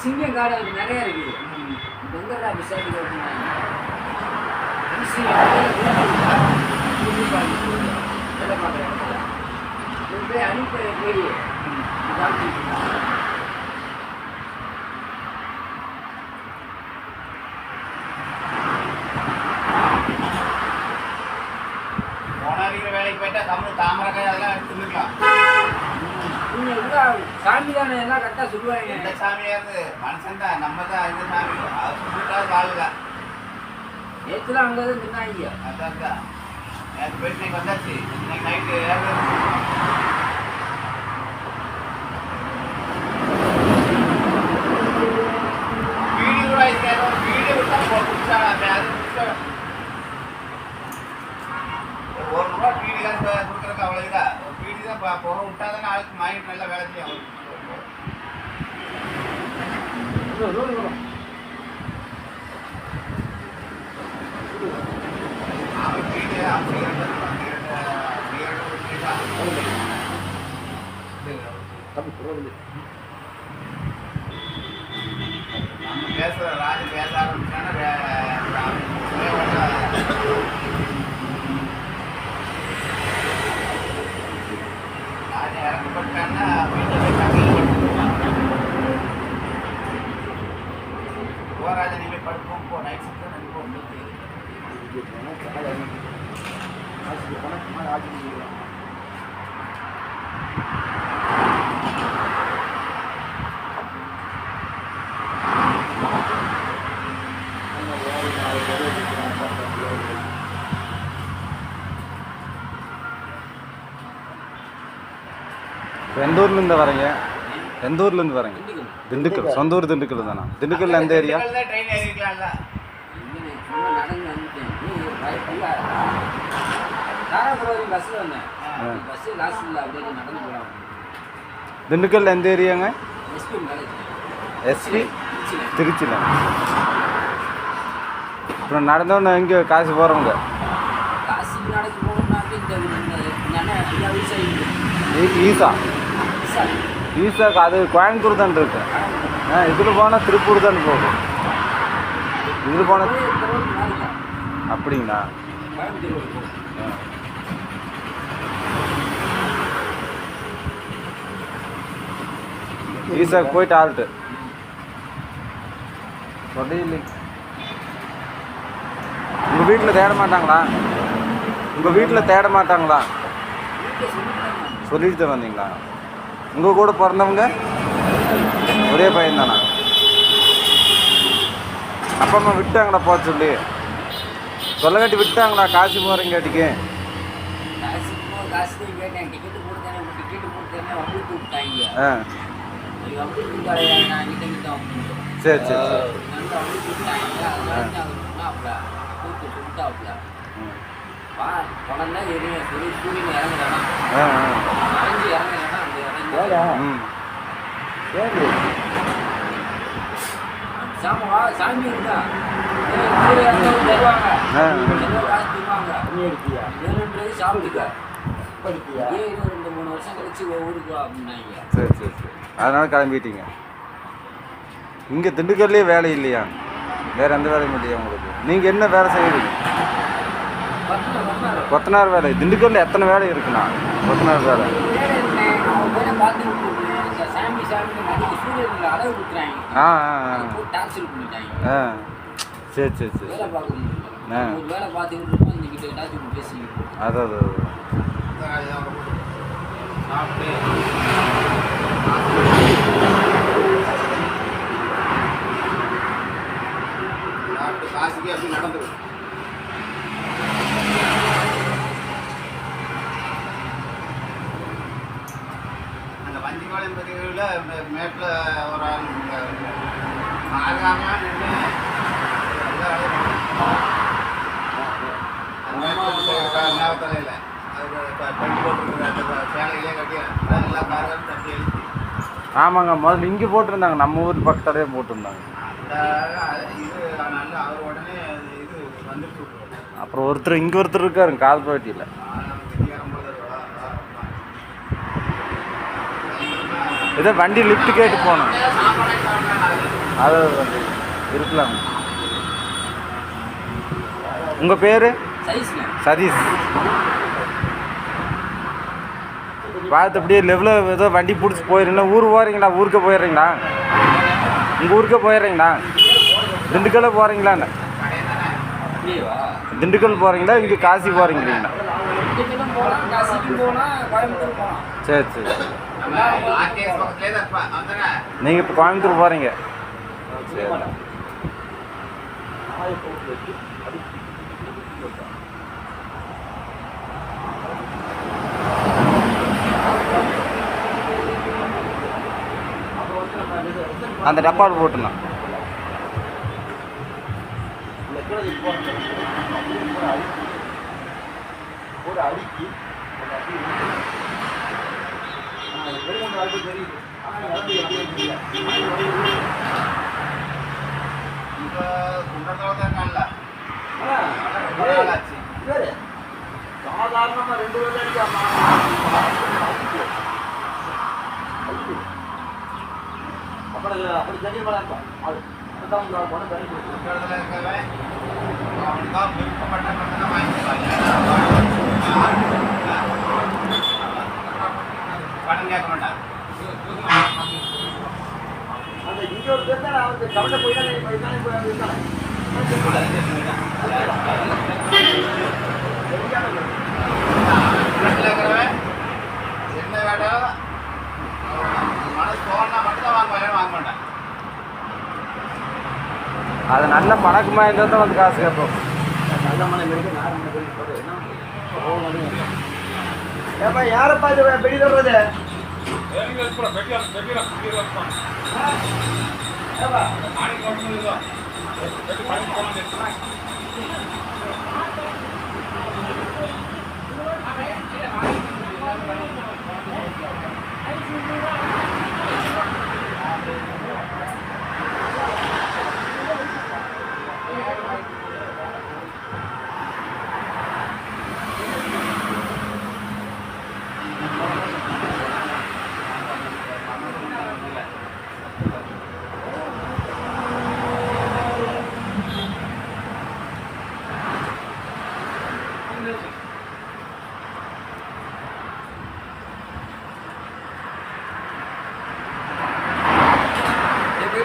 சிங்கம் காடு அங்கே நிறையா இருக்குது. எங்கடா விசாரிக்க ஓட்டுனாங்க வேலை பார்க்குற இடத்துல போய் அனுப்பி போய் வேலைக்கு போயிட்டா தமிழ் தாமரக்காய் அதெல்லாம் எடுத்துக்கலாம். சாமி தானே எல்லாம் கரெக்டாக சொல்லுவாங்க. எந்த சாமியாக இருந்து மனுஷன் தான், நம்ம தான் இந்த சாமி சொல்லிட்டாவது வாழ்க்கை. நேற்றுலாம் அங்கே தான் தின்னாங்க. அதான் தான் நேற்று போயிட்டு இன்னைக்கு வந்தாச்சு. இன்னைக்கு நைட்டு வீடியோ கூட ஆயிடுச்சு. வீடியோ விட்டா பிடிச்சாங்க. அது ஒரு ரூபா பீடி தான் கொடுக்குறதுக்கு அவ்வளோ இதா ஒரு பீடி தான் போக விட்டா தானே ஆளுக்கு மைண்ட் நல்லா வேலை செய்யும். அவன் பீடி நம்ம பேசுகிற ராஜு பேச ஆரம்பிச்சானா இறக்கப்பட்டான்னா போராஜா நீங்கள் படுப்போம் போ நைட் ஷிஃப்ட் நடிப்போம். எந்த ஊர்லேருந்து வரீங்க? எந்த ஊர்லேருந்து வரீங்க? திண்டுக்கல். சொந்த ஊர் திண்டுக்கல் தானே? திண்டுக்கல்ல எந்த ஏரியா? ட்ரெயின் ஏறிக்கலாம்ல. திண்டுக்கல்ல எந்த ஏரியாங்க? எஸ்பி திருச்சியில். அப்புறம் நடந்தோன்னு எங்கே காசு போகிறவங்க? ஈசா ஈசாக்கு அது கோயம்புத்தூர் தான் இருக்கு. இதில் போனால் திருப்பூர் தான் போகும். இதில் போனால் அப்படிங்களா? ஈசாக்கு போயிட்டு ஆள்ட்டு சொல்லி உங்கள் வீட்டில் தேட மாட்டாங்களா? உங்கள் வீட்டில் தேட மாட்டாங்களா? சொல்லிட்டு தான் வந்தீங்களா? உங்கள் கூட பிறந்தவங்க ஒரே பையன் தானா? அப்பா அம்மா விட்டாங்களா போக சொல்லி? சொல்ல காட்டி விட்டாங்களா? காசு போகிறேங்காட்டிக்கு சரி சரி சரி. சாமி இருந்தா சாப்பிட்டுக்க 2-3 வருஷம் கழிச்சு ஊருக்கு அப்படின்னாங்க. சரி சரி சரி. அதனால கிளம்பிட்டீங்க. இங்கே திண்டுக்கல்லையே வேலை இல்லையா? வேறு எந்த வேலையும் இல்லையா உங்களுக்கு? நீங்கள் என்ன வேலை செய்வீங்க? கொத்தனார் வேலை. திண்டுக்கல்ல எத்தனை வேலை இருக்குண்ணா கொத்தனார் வேலை? ஆ ஆ ஆ சரி சரி சரி. அதான் காசுக்கு அப்படி நடந்தது. அந்த வஞ்சிபாளையம் பகுதியில் மேட்டில் ஒரு ஆள் ஆகாமல் நின்று நேவத்தலையில் அது பண்ணி போட்டுருக்குற சேலையிலே கட்டி நல்லா பாருங்க தட்டி எழுதி. ஆமாங்க, முதல்ல இங்கே போட்டிருந்தாங்க, நம்ம ஊர் பக்கத்துலேயே போட்டிருந்தாங்க. இது நல்லா அவர் உடனே இது வந்துட்டு அப்புறம் ஒருத்தர் இங்கே ஒருத்தர் இருக்காருங்க கால்பேட்டியில். இதை வண்டி லிஃப்ட் கேட்டு போனோம். அது வந்து இருக்கலாம். உங்கள் பேர்? சதீஷ். பார்த்து அப்படியே லெவலில் ஏதோ வண்டி பிடிச்சி போயிடுறீங்களா? ஊர் போகிறீங்களா? ஊருக்கு போயிடுறீங்களா? உங்கள் ஊருக்கே போயிடுறீங்களா? திண்டுக்கல்ல போகிறீங்களான்னு? திண்டுக்கல் போகிறீங்களா? இங்கே காசி போகிறீங்களா? சரி சரி. நீங்கள் இப்போ கோயம்புத்தூர் போகிறீங்க? சரி. அந்த டப்பாவில் போட்டுலாம். ஒரு அடிக்கு தெரியுது. சாதாரணமா 2 வருஷம் அப்படி தெரியும் அது பணம் தனி பணம் கேட்க மாட்டான். அந்த இங்கே ஒரு பேர் தான் அவருக்கு கவலை போய் என்ன வேண்டாம் மனசு தோணா மட்டும்தான் வாங்க மாட்டேன். அது நல்ல பழக்கமாக இருந்தால் தான் வந்து காசு கேட்போம். நல்ல மனம் இருக்கு. ஏப்பா யாரப்பா இது பெடி சொல்றது? Itu